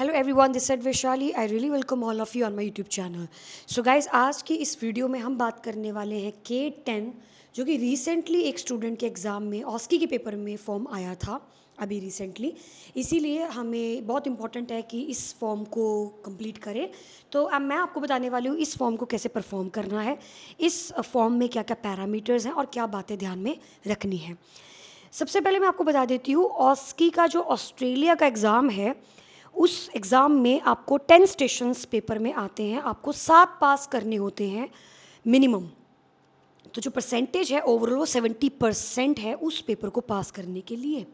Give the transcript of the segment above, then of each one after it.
Hello everyone, this is Vaishali. I really welcome all of you on my YouTube channel. So guys, आज की इस video में हम बात करने वाले हैं K10, जो कि रिसेंटली एक स्टूडेंट के एग्ज़ाम में ऑस्की के पेपर में फॉर्म आया था अभी रिसेंटली। इसीलिए हमें बहुत इंपॉर्टेंट है कि इस फॉर्म को कंप्लीट करें। तो अब मैं आपको बताने वाली हूँ इस फॉर्म को कैसे परफॉर्म करना है, इस फॉर्म में क्या क्या पैरामीटर्स हैं और क्या बातें ध्यान में रखनी है। सबसे पहले मैं आपको बता देती हूँ, ऑस्की का जो ऑस्ट्रेलिया का एग्ज़ाम है, उस एग्ज़ाम में आपको 10 स्टेशंस पेपर में आते हैं, आपको 7 पास करने होते हैं मिनिमम। तो जो परसेंटेज है ओवरऑल वो 70% है उस पेपर को पास करने के लिए।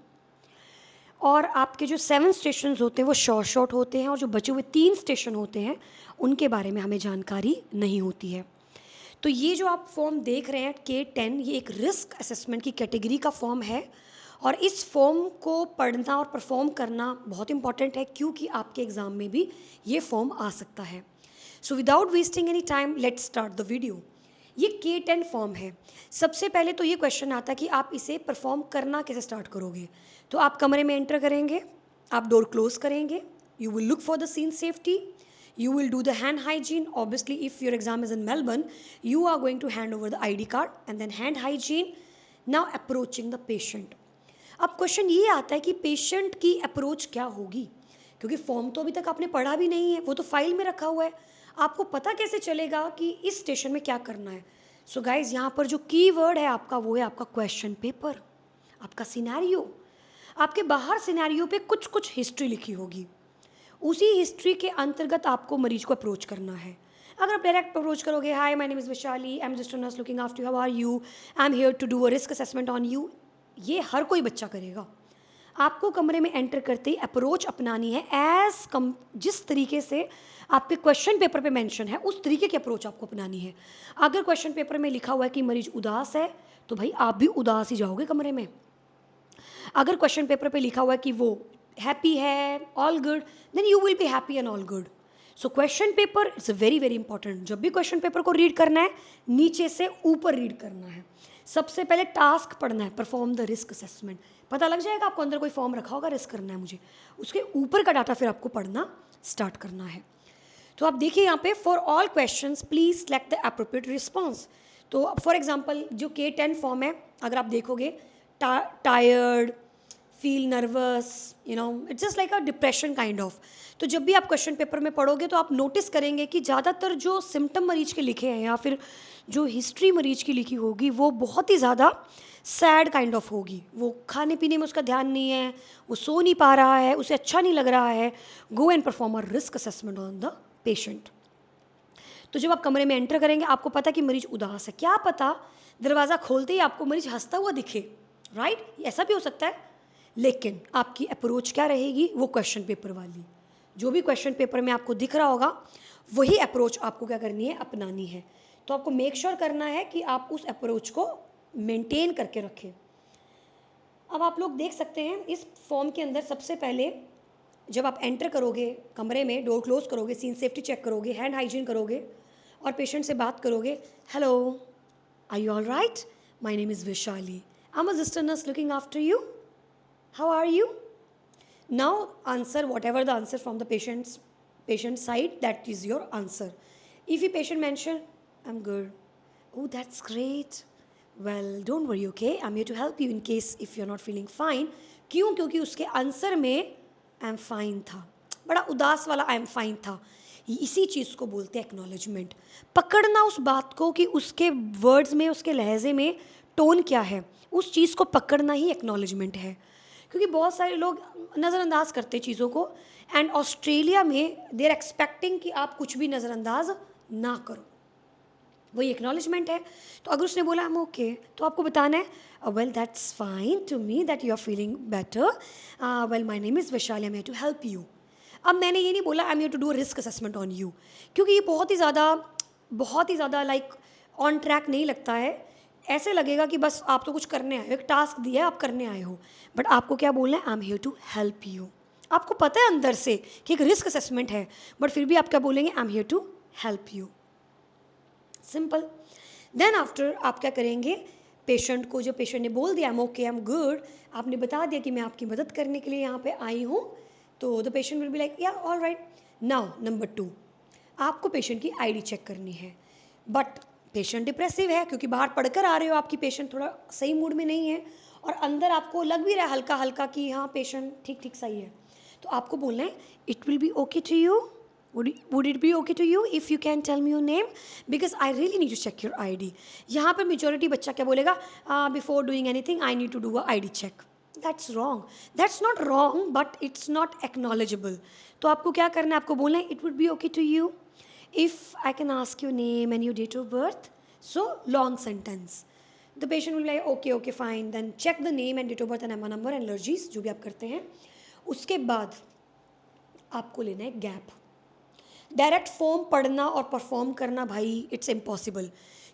और आपके जो 7 स्टेशंस होते हैं वो शॉर्ट होते हैं, और जो बचे हुए 3 स्टेशन होते हैं उनके बारे में हमें जानकारी नहीं होती है। तो ये जो आप फॉर्म देख रहे हैं K10, ये एक रिस्क असेसमेंट की कैटेगरी का फॉर्म है, और इस फॉर्म को पढ़ना और परफॉर्म करना बहुत इंपॉर्टेंट है, क्योंकि आपके एग्ज़ाम में भी ये फॉर्म आ सकता है। So without wasting any time, let's start the video. ये K10 फॉर्म है। सबसे पहले तो ये क्वेश्चन आता है कि आप इसे परफॉर्म करना कैसे स्टार्ट करोगे। तो आप कमरे में एंटर करेंगे, आप डोर क्लोज करेंगे, you will look for the scene safety, you will do the hand hygiene. Obviously, if your exam is in Melbourne, you are going to hand over the ID card and then hand hygiene. Now approaching the patient. अब question ये आता है कि patient की approach क्या होगी, क्योंकि form तो अभी तक आपने पढ़ा भी नहीं है, वो तो फाइल में रखा हुआ है। आपको पता कैसे चलेगा कि इस स्टेशन में क्या करना है। सो गाइज, यहाँ पर जो की वर्ड है आपका, वो है आपका क्वेश्चन पेपर, आपका सिनेरियो। आपके बाहर सिनेरियो पे कुछ कुछ हिस्ट्री लिखी होगी, उसी हिस्ट्री के अंतर्गत आपको मरीज को अप्रोच करना है। अगर आप डायरेक्ट अप्रोच करोगे, hi my name is Vaishali, I am just a nurse looking after you, how are you, I am here to do a risk assessment on you, ये हर कोई बच्चा करेगा। आपको कमरे में एंटर करते ही अप्रोच अपनानी है एज कम, जिस तरीके से आपके क्वेश्चन पेपर पे मेंशन है उस तरीके की अप्रोच आपको अपनानी है। अगर क्वेश्चन पेपर में लिखा हुआ है कि मरीज उदास है, तो भाई आप भी उदास ही जाओगे कमरे में। अगर क्वेश्चन पेपर पे लिखा हुआ है कि वो हैप्पी है, all good, then you will be happy and all good. So question paper it's very very important. जब भी क्वेश्चन पेपर को रीड करना है, नीचे से ऊपर रीड करना है। सबसे पहले टास्क पढ़ना है, परफॉर्म द रिस्क असेसमेंट। पता लग जाएगा आपको, अंदर कोई फॉर्म रखा होगा, रिस्क करना है मुझे, उसके ऊपर का डाटा फिर आपको पढ़ना स्टार्ट करना है। तो आप देखिए यहाँ पे, for all questions please select the appropriate response. तो फॉर एग्जांपल जो K10 फॉर्म है, अगर आप देखोगे, tired, feel nervous, it's just like a depression kind of. तो जब भी आप क्वेश्चन पेपर में पढ़ोगे तो आप नोटिस करेंगे कि ज़्यादातर जो सिम्टम मरीज के लिखे हैं या फिर जो हिस्ट्री मरीज की लिखी होगी वो बहुत ही ज़्यादा सैड काइंड ऑफ होगी। वो खाने पीने में उसका ध्यान नहीं है, वो सो नहीं पा रहा है, उसे अच्छा नहीं लग रहा है। Go and perform a risk assessment on the patient. तो जब आप कमरे में एंटर करेंगे, आपको पता कि मरीज उदास है, क्या पता दरवाज़ा खोलते ही आपको मरीज हंसता हुआ दिखे, राइट? ऐसा भी हो सकता है। लेकिन आपकी अप्रोच क्या रहेगी, वो क्वेश्चन पेपर वाली। जो भी क्वेश्चन पेपर में आपको दिख रहा होगा, वही अप्रोच आपको क्या करनी है, अपनानी है। तो आपको मेक श्योर करना है कि आप उस अप्रोच को मेंटेन करके रखें। अब आप लोग देख सकते हैं इस फॉर्म के अंदर, सबसे पहले जब आप एंटर करोगे कमरे में, डोर क्लोज करोगे, सीन सेफ्टी चेक करोगे, हैंड हाइजीन करोगे और पेशेंट से बात करोगे, hello, are you all right, my name is Vaishali, I am a sister nurse looking after you, how are you. Now answer whatever the answer from the patient side, that is your answer. If the patient mention, I'm good, oh that's great, well don't worry, okay, I'm here to help you in case if you're not feeling fine. क्यों? क्योंकि उसके answer में I am fine था, बड़ा उदास वाला I am fine था। इसी चीज़ को बोलते हैं एक्नॉलेजमेंट। पकड़ना उस बात को कि उसके वर्ड्स में, उसके लहजे में टोन क्या है, उस चीज़ को पकड़ना ही एक्नॉलेजमेंट है। क्योंकि बहुत सारे लोग नज़रअंदाज करते चीज़ों को, एंड ऑस्ट्रेलिया में दे आर एक्सपेक्टिंग कि आप कुछ भी नज़रअंदाज ना करो, वही एक्नॉलेजमेंट है। तो अगर उसने बोला I'm ओके, तो आपको बताना है well that's fine to me that you are feeling better, well my name is Vaishali, I am here to help you. अब मैंने ये नहीं बोला I am here to do a risk assessment on you, क्योंकि ये बहुत ही ज़्यादा लाइक ऑन ट्रैक नहीं लगता है। ऐसे लगेगा कि बस आप तो कुछ करने आए हो, एक टास्क दिया है, आप करने आए हो, बट आपको क्या बोलना है, I am here to help you. आपको पता है अंदर से कि एक रिस्क असेसमेंट है, बट फिर भी आप क्या बोलेंगे, I am here to help you. Simple. Then after आप क्या करेंगे, पेशेंट को, जो पेशेंट ने बोल दिया एम ओके, एम गुड, आपने बता दिया कि मैं आपकी मदद करने के लिए यहाँ पे आई हूँ, तो the patient will be like या ऑल राइट। नाउ नंबर 2, आपको पेशेंट की आईडी चेक करनी है, बट पेशेंट डिप्रेसिव है क्योंकि बाहर पढ़कर आ रहे हो, आपकी पेशेंट थोड़ा सही मूड में नहीं है और अंदर आपको लग भी रहा है हल्का हल्का कि हाँ पेशेंट ठीक ठीक सही है। तो आपको बोलना है it will be okay to you, would it be okay to you if you can tell me your name because I really need to check your ID। यहाँ पर मेजोरिटी बच्चा क्या बोलेगा, before doing anything I need to do a ID check. That's wrong, that's not wrong but it's not acknowledgeable. तो आपको क्या करना है, आपको बोलना है it would be okay to you if I can ask your name and your date of birth। So long sentence, the patient will be like okay okay fine, then check the name and date of birth and MA number and allergies जो भी आप करते हैं। उसके बाद आपको लेना है गैप। डायरेक्ट फॉर्म पढ़ना और परफॉर्म करना भाई इट्स इम्पॉसिबल,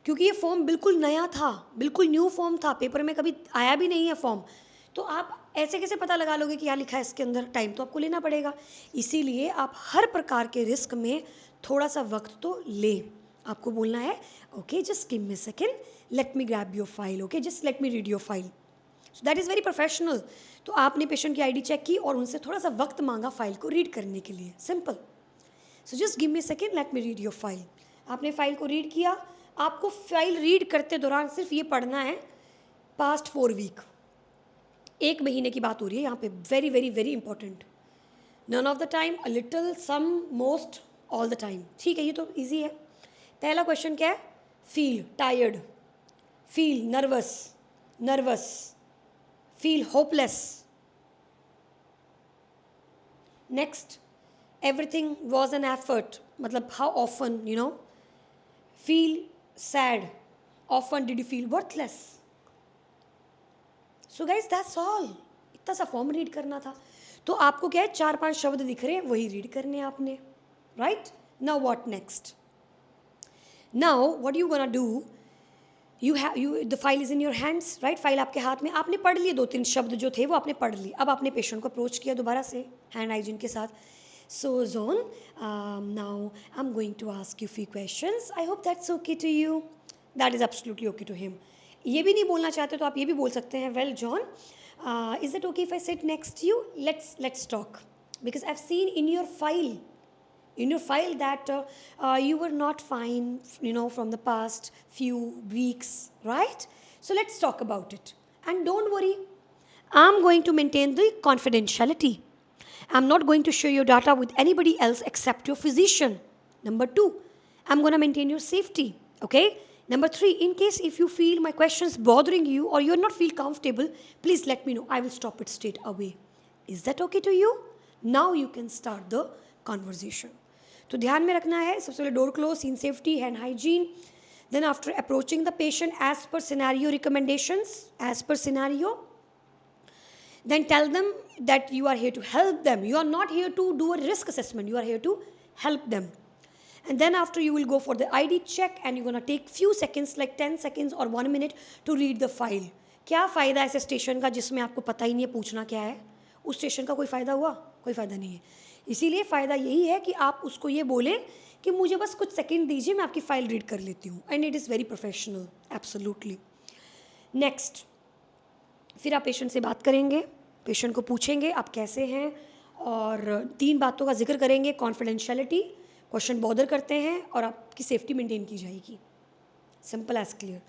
क्योंकि ये फॉर्म बिल्कुल नया था, बिल्कुल न्यू फॉर्म था, पेपर में कभी आया भी नहीं है फॉर्म। तो आप ऐसे कैसे पता लगा लोगे कि क्या लिखा है इसके अंदर, टाइम तो आपको लेना पड़ेगा। इसीलिए आप हर प्रकार के रिस्क में थोड़ा सा वक्त तो लें। आपको बोलना है okay just give me second, let me grab your file, okay just let me read your file. So that is very professional. तो आपने पेशेंट की आईडी चेक की और उनसे थोड़ा सा वक्त मांगा फाइल को रीड करने के लिए, simple. So just give me second let me read your file. आपने फाइल को रीड किया। आपको फाइल रीड करते दौरान सिर्फ ये पढ़ना है पास्ट 4 वीक, 1 महीने की बात हो रही है यहाँ पे, very very very important. None of the time, a little, some, most, all the time. ठीक है, ये तो ईजी है। पहला क्वेश्चन क्या है, feel tired, feel nervous, nervous, feel hopeless. Next, everything was an effort, मतलब how often you know, feel sad, often did you feel worthless. So guys that's all, इतना सा फॉर्म रीड करना था। तो आपको क्या है, 4-5 शब्द दिख रहे हैं, वही रीड करने हैं आपने, right. Now what next, now what you gonna do, you the file is in your hands, right. File आपके हाथ में, आपने पढ़ लिए 2-3 शब्द जो थे वो आपने पढ़ लिए। अब आपने पेशेंट को अप्रोच किया दोबारा से हैंड हाइजीन के साथ। So John now I am going to ask you few questions, I hope that's okay to you. That is absolutely okay to him. ये भी नहीं बोलना चाहते तो आप ये भी बोल सकते हैं, well John is it okay if I sit next you, let's talk because I have seen in your file that you were not fine, from the past few weeks, right? So let's talk about it, and don't worry, I'm going to maintain the confidentiality. I'm not going to share your data with anybody else except your physician. Number 2, I'm going to maintain your safety, okay? Number 3, in case if you feel my questions bothering you or you're not feel comfortable, please let me know, I will stop it straight away. Is that okay to you? Now you can start the conversation. तो ध्यान में रखना है, सबसे पहले door close, scene safety, hand hygiene. Then after approaching the patient as per scenario recommendations, as per scenario, then tell them that you are here to help them, you are not here to do a risk assessment, you are here to help them. And then after you will go for the ID check and you're going to take few seconds like 10 seconds or 1 minute to read the file। क्या फ़ायदा है ऐसे station का जिसमें आपको पता ही नहीं है पूछना क्या है, उस स्टेशन का कोई फ़ायदा हुआ, कोई फ़ायदा नहीं है। इसीलिए फ़ायदा यही है कि आप उसको ये बोलें कि मुझे बस कुछ सेकंड दीजिए, मैं आपकी फ़ाइल रीड कर लेती हूँ, and it is very professional, absolutely. Next, फिर आप पेशेंट से बात करेंगे, पेशेंट को पूछेंगे आप कैसे हैं, और 3 बातों का जिक्र करेंगे, कॉन्फिडेंशियलिटी, क्वेश्चन बॉदर करते हैं, और आपकी सेफ्टी मेंटेन की जाएगी, सिंपल एज क्लियर।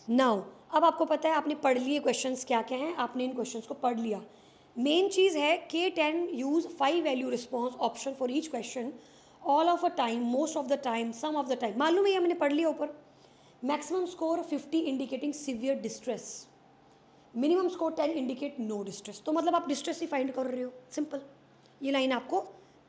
नाउ अब आपको पता है, आपने पढ़ लिए क्वेश्चंस क्या क्या हैं, आपने इन क्वेश्चंस को पढ़ लिया। मेन चीज़ है K10 use 5 value response option for each question, all of a time, most of the time, some of the time. मालूम है ये हमने पढ़ लिया ऊपर। Maximum score 50 indicating severe distress, minimum score 10 indicate no distress. तो मतलब आप डिस्ट्रेस ही फाइंड कर रहे हो, सिंपल। ये लाइन आपको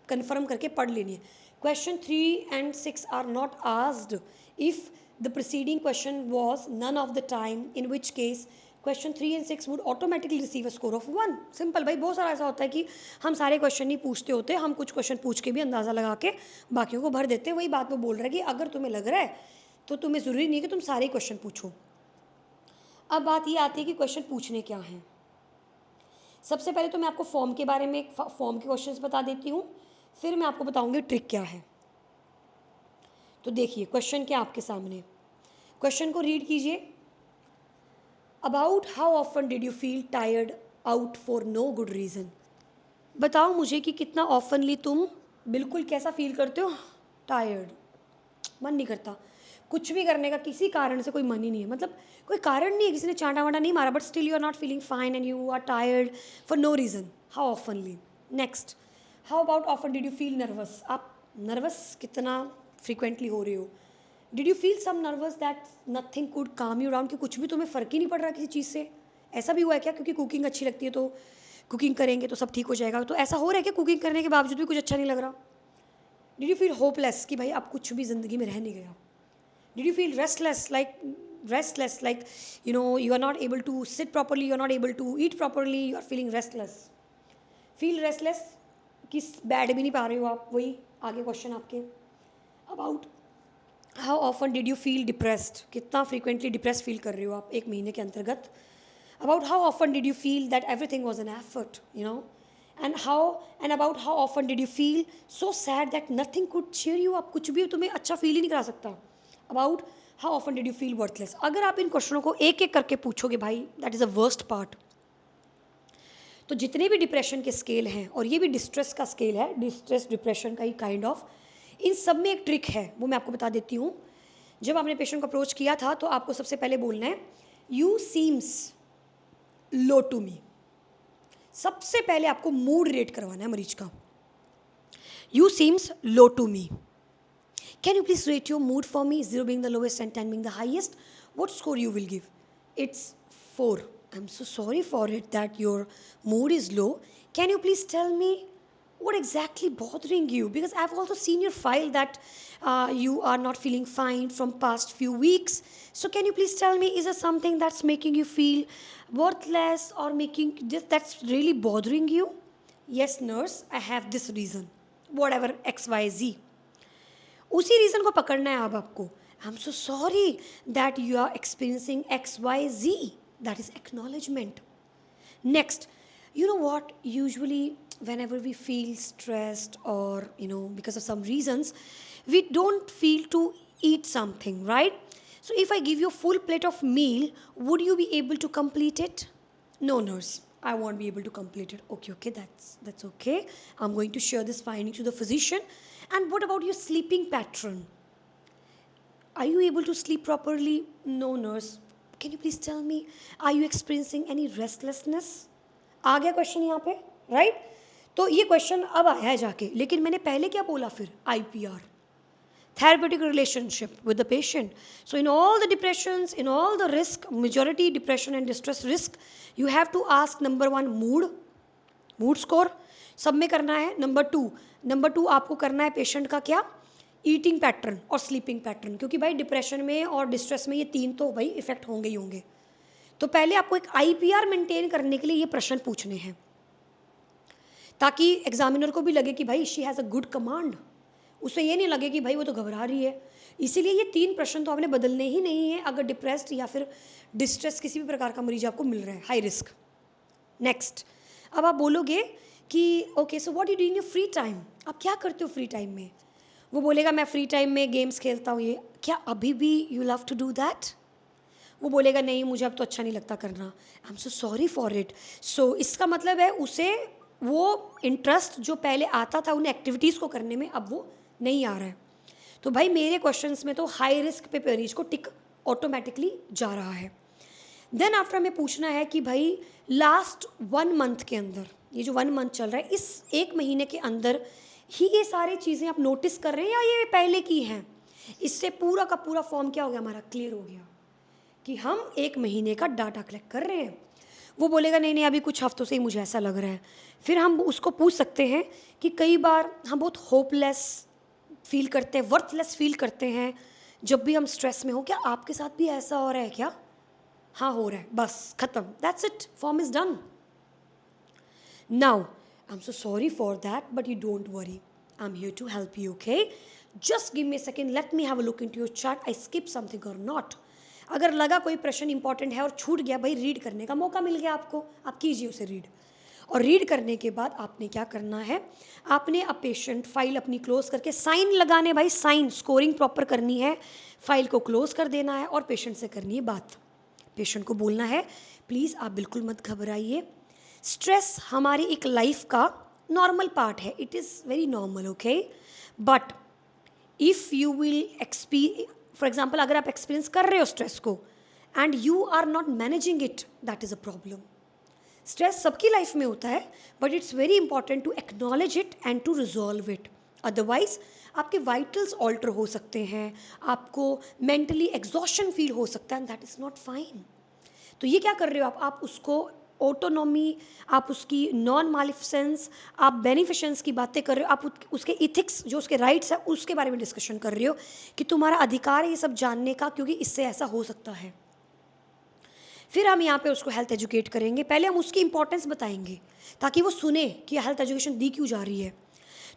कन्फर्म करके पढ़ लेनी है। Question 3 and 6 are not asked if the preceding question was none of the time, in which case question 3 and 6 would automatically receive a score of 1। Simple भाई, बहुत सारा ऐसा होता है कि हम सारे क्वेश्चन नहीं पूछते होते, हम कुछ क्वेश्चन पूछ के भी अंदाज़ा लगा के बाकियों को भर देते हैं। वही बात वो बोल रहा है कि अगर तुम्हें लग रहा है तो तुम्हें ज़रूरी नहीं है कि तुम सारे क्वेश्चन पूछो। अब बात ये आती है कि क्वेश्चन पूछने क्या हैं। सबसे पहले तो मैं आपको फॉर्म के बारे में, फॉर्म के क्वेश्चंस बता देती हूँ, फिर मैं आपको बताऊँगी ट्रिक क्या है। तो देखिए क्वेश्चन क्या आपके सामने, क्वेश्चन को रीड कीजिए। About how often did you feel tired out for no good reason. बताओ मुझे कि कितना ऑफनली तुम बिल्कुल कैसा फील करते हो, टायर्ड, मन नहीं करता कुछ भी करने का, किसी कारण से कोई मन ही नहीं है, मतलब कोई कारण नहीं है, किसी ने चांटा वाटा नहीं मारा, but still you are not feeling fine and you are tired for no reason. How oftenly? Next, how about often did you feel nervous? आप नर्वस कितना फ्रिक्वेंटली हो रहे हो? Did you feel some nervous that nothing could calm you down, कि कुछ भी तुम्हें फ़र्क ही नहीं पड़ रहा किसी चीज़ से? ऐसा भी हुआ है क्या? क्योंकि कुकिंग अच्छी लगती है तो कुकिंग करेंगे तो सब ठीक हो जाएगा, तो ऐसा हो रहा है क्या कुकिंग करने के बावजूद भी कुछ अच्छा नहीं लग रहा? डिड यू फील होपलेस कि भाई अब कुछ भी ज़िंदगी में रह नहीं गया? Did you feel restless like you are not able to sit properly, you are not able to eat properly, you are feeling restless? Feel restless कि बैठ भी नहीं पा रहे हो आप, वही आगे क्वेश्चन आपके। About how often did you feel depressed? कितना फ्रीक्वेंटली डिप्रेस फील कर रहे हो आप एक महीने के अंतर्गत? About how often did you feel that everything was an effort, and about how often did you feel so sad that nothing could cheer you up, कुछ भी तुम्हें अच्छा फील ही नहीं करा सकता? About how often did you feel worthless? अगर आप इन क्वेश्चनों को एक एक करके पूछोगे भाई, that is a worst part. तो जितने भी डिप्रेशन के स्केल हैं, और ये भी डिस्ट्रेस का स्केल है, डिस्ट्रेस डिप्रेशन का ही काइंड ऑफ, इन सब में एक ट्रिक है, वो मैं आपको बता देती हूँ। जब आपने पेशेंट को अप्रोच किया था तो आपको सबसे पहले बोलना है you seems low to me. सबसे पहले आपको मूड रेट करवाना है मरीज का। You seems low to me, can you please rate your mood for me, 0 being the lowest and 10 being the highest? What score you will give? It's 4. I'm so sorry for it that your mood is low. Can you please tell me what exactly bothering you? Because I've also seen your file that you are not feeling fine from past few weeks. So can you please tell me, is there something that's making you feel worthless or making this that's really bothering you? Yes, nurse, I have this reason. Whatever XYZ. उसी reason को पकड़ना है अब आपको। I am so sorry that you are experiencing XYZ, that is acknowledgement. Next, you know what, usually whenever we feel stressed or because of some reasons, we don't feel to eat something, right? So if I give you a full plate of meal, would you be able to complete it? No, nurse, I won't be able to complete it. Okay, okay, that's okay. I'm going to share this finding to the physician. And what about your sleeping pattern? Are you able to sleep properly? No, nurse. Can you please tell me, are you experiencing any restlessness? आ गया question यहाँ पे, right? तो ये question अब आया है जाके, लेकिन मैंने पहले क्या बोला फिर? IPR, therapeutic relationship with the patient. So in all the depressions, in all the risk, majority depression and distress risk, you have to ask number 1 mood score सब में करना है। नंबर टू आपको करना है पेशेंट का क्या? ईटिंग पैटर्न और स्लीपिंग पैटर्न, क्योंकि भाई डिप्रेशन में और डिस्ट्रेस में ये 3 तो भाई इफेक्ट होंगे ही होंगे। तो पहले आपको एक IPR मेंटेन करने के लिए ये प्रश्न पूछने हैं, ताकि एग्जामिनर को भी लगे कि भाई she has a good command, उसे ये नहीं लगे कि भाई वो तो घबरा रही है। इसीलिए ये 3 प्रश्न तो आपने बदलने ही नहीं है अगर डिप्रेस्ड या फिर डिस्ट्रेस किसी भी प्रकार का मरीज आपको मिल रहा है, हाई रिस्क। नेक्स्ट, अब आप बोलोगे कि okay so what you do in your free time? आप क्या करते हो फ्री टाइम में? वो बोलेगा मैं फ्री टाइम में गेम्स खेलता हूँ। ये क्या अभी भी you love to do that? वो बोलेगा नहीं, मुझे अब तो अच्छा नहीं लगता करना। I am so sorry for it. So इसका मतलब है उसे वो इंटरेस्ट जो पहले आता था उन एक्टिविटीज़ को करने में, अब वो नहीं आ रहा है। तो भाई मेरे क्वेश्चंस में तो हाई रिस्क पे मरीज को टिक ऑटोमेटिकली जा रहा है। देन आफ्टर हमें पूछना है कि भाई लास्ट 1 मंथ के अंदर, ये जो 1 मंथ चल रहा है, इस 1 महीने के अंदर ही ये सारी चीज़ें आप नोटिस कर रहे हैं या ये पहले की हैं? इससे पूरा का पूरा फॉर्म क्या हो गया हमारा? क्लियर हो गया कि हम 1 महीने का डाटा कलेक्ट कर रहे हैं। वो बोलेगा नहीं नहीं अभी कुछ हफ्तों से ही मुझे ऐसा लग रहा है। फिर हम उसको पूछ सकते हैं कि कई बार हम बहुत होपलेस फील करते हैं, वर्थलेस फील करते हैं जब भी हम स्ट्रेस में हो। क्या आपके साथ भी ऐसा हो रहा है क्या? हाँ हो रहा है, बस खत्म, that's it, form is done. Now I am so sorry for that but you don't worry, I am here to help you, okay? Just give me a second, let me have a look into your chart, I skip something और not. अगर लगा कोई प्रश्न important है और छूट गया, भाई रीड करने का मौका मिल गया आपको, आप कीजिए उसे रीड। और रीड करने के बाद आपने क्या करना है? आपने अब पेशेंट फाइल अपनी क्लोज करके साइन लगाने, भाई साइन, स्कोरिंग प्रॉपर करनी है, फाइल को क्लोज कर देना है और पेशेंट से करनी है बात। पेशेंट को बोलना है प्लीज़ आप बिल्कुल मत घबराइए, स्ट्रेस हमारी एक लाइफ का नॉर्मल पार्ट है, it is very normal, okay. But if you will for example अगर आप एक्सपीरियंस कर रहे हो स्ट्रेस को and you are not managing it, that is a problem. Stress सबकी लाइफ में होता है, but it's very important to acknowledge it and to resolve it. Otherwise आपके वाइटल्स ऑल्टर हो सकते हैं, आपको मेंटली एग्जॉशन फील हो सकता है, and that is not fine. तो ये क्या कर रहे हो आप उसको ऑटोनॉमी, आप उसकी नॉन मालिफिसेंस, आप बेनिफिशेंस की बातें कर रहे हो, आप उसके इथिक्स जो उसके राइट्स है उसके बारे में डिस्कशन कर रहे हो कि तुम्हारा अधिकार है ये सब जानने का, क्योंकि इससे ऐसा हो सकता है। फिर हम यहाँ पे उसको हेल्थ एजुकेट करेंगे, पहले हम उसकी इंपॉर्टेंस बताएंगे ताकि वो सुने कि हेल्थ एजुकेशन दी क्यों जा रही है।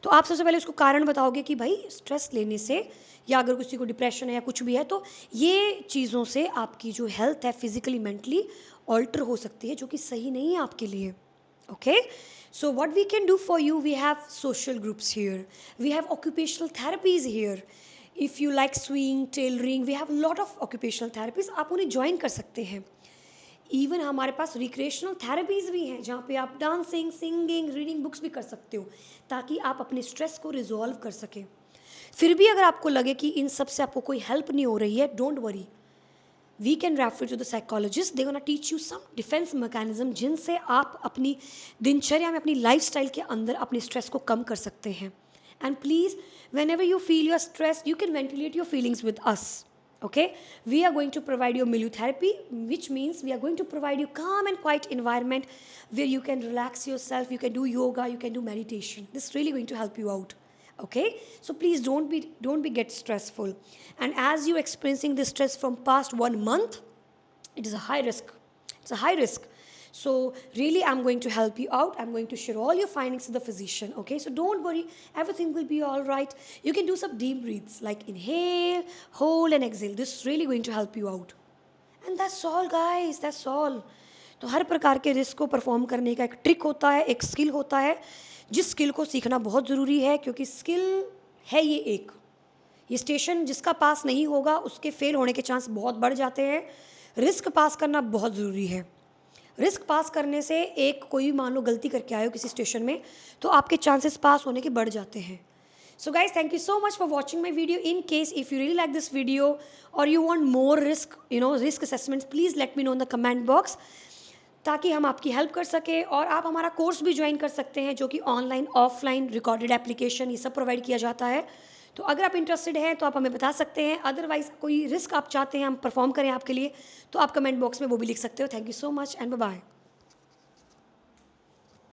तो आप सबसे पहले उसको कारण बताओगे कि भाई स्ट्रेस लेने से, या अगर किसी को डिप्रेशन है या कुछ भी है, तो ये चीज़ों से आपकी जो हेल्थ है फिजिकली मेंटली ऑल्टर हो सकती है, जो कि सही नहीं है आपके लिए। Okay, so what we can do for you, we have social groups here, we have occupational therapies here. If you like swing, tailoring, we have a lot of occupational therapies, आप उन्हें ज्वाइन कर सकते हैं। Even हमारे पास recreational therapies भी हैं जहाँ पे आप डांसिंग, सिंगिंग, रीडिंग बुक्स भी कर सकते हो ताकि आप अपने स्ट्रेस को रिजॉल्व कर सकें। फिर भी अगर आपको लगे कि इन सब से आपको कोई हेल्प नहीं हो रही है, don't worry, we can refer to the psychologist, they gonna teach you some defence mechanism जिनसे आप अपनी दिनचर्या में, अपनी लाइफस्टाइल के अंदर अपने स्ट्रेस को कम कर सकते हैं। And please, when ever you feel your stress, you can ventilate your feelings with us. Okay, we are going to provide you milieu therapy, which means we are going to provide you calm and quiet environment where you can relax yourself, you can do yoga, you can do meditation. This is really going to help you out. Okay, so please don't be get stressful. And as you experiencing this stress from past 1 month, it is a high risk, it's a high risk. So really I'm going to help you out, I'm going to share all your findings with the physician. Okay, so don't worry, everything will be all right. You can do some deep breaths like inhale, hold and exhale. This is really going to help you out. And that's all guys, that's all. तो हर प्रकार के risk को perform करने का एक trick होता है, एक स्किल होता है, जिस स्किल को सीखना बहुत ज़रूरी है, क्योंकि स्किल है ये स्टेशन जिसका पास नहीं होगा उसके फेल होने के चांस बहुत बढ़ जाते हैं। रिस्क पास करना बहुत ज़रूरी है। रिस्क पास करने से, एक कोई भी मान लो गलती करके आए हो किसी स्टेशन में, तो आपके चांसेस पास होने के बढ़ जाते हैं। So guys, thank you so much for watching my video. In case if you really like this video or you want more risk assessments, please let me know in the comment box, ताकि हम आपकी help कर सके। और आप हमारा course भी join कर सकते हैं जो कि ऑनलाइन, ऑफलाइन, रिकॉर्डेड एप्लीकेशन, ये सब प्रोवाइड किया जाता है। तो अगर आप इंटरेस्टेड हैं तो आप हमें बता सकते हैं, अदरवाइज कोई रिस्क आप चाहते हैं हम परफॉर्म करें आपके लिए, तो आप कमेंट बॉक्स में वो भी लिख सकते हो। Thank you so much and bye bye.